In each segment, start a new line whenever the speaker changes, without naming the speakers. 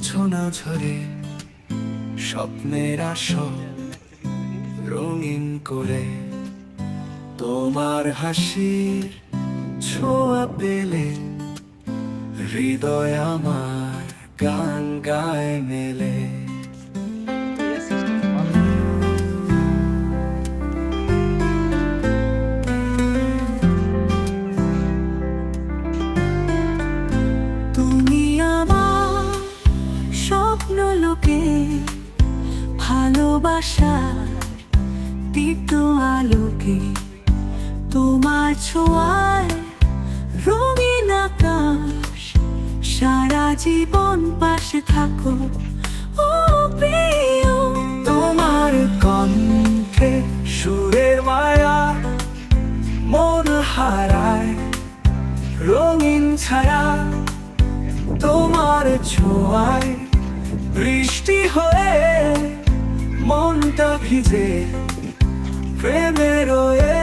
জোছনা ঝরে স্বপ্নের আসর রঙিন করে তোমার হাসির ছোঁয়া পেলে হৃদয় আমার গান গায় মেলে।
তুমি আমার স্বপ্ন লোকে ভালোবাসার দীপ্ত আলোকে, তোমার ছোঁয়ায় রঙিন আকাশ, সারা জীবন পাশে থাকো ও প্রিয়।
তোমার কণ্ঠে সুরের মায়া মন হারায় রঙিন ছায়া, তোমার ছোঁয়ায় বৃষ্টি হয়ে মনটা ভিজে প্রেমে রয়ে।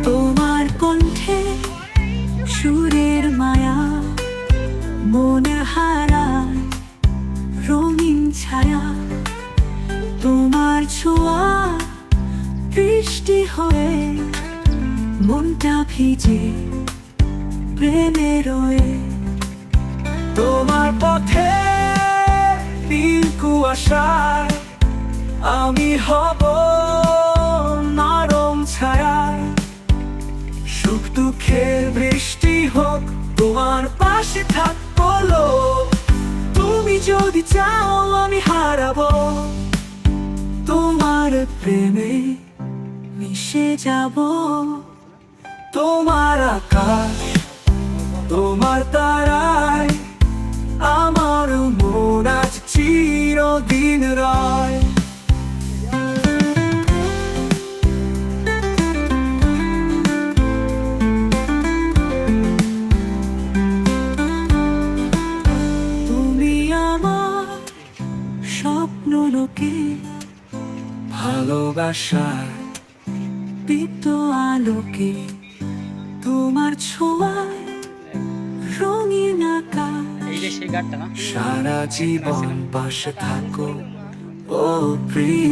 তোমার কণ্ঠে সুরের মায়া মন হারায় রঙিন ছায়া, তোমার ছোঁয়া বৃষ্টি হয়ে মনটা ভিজে প্রেমে রয়ে।
তোমার পথে নীল কুয়াশায় আমি হব নরম ছায়া, সুখ দুঃখের বৃষ্টি হোক তোমার পাশে থাকবো। তুমি যদি চাও আমি হারাবো, তোমার প্রেমে
মিশে যাব।
তোমার আকাশ তোমার তারায় আমার মন আজ চিরদিন রয়।
তুমি আমার স্বপ্ন লোকে
ভালোবাসার
দীপ্ত আলোকে, তোমার ছোঁয়ায় রঙিন আকাশ,
সারা জীবন পাশে থাকো ও প্রিয়।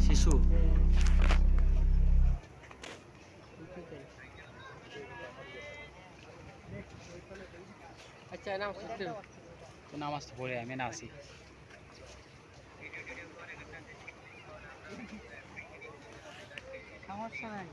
শিশু আচ্ছা নামাজ পড়ে আমি না আসি। সমস্যা নাই।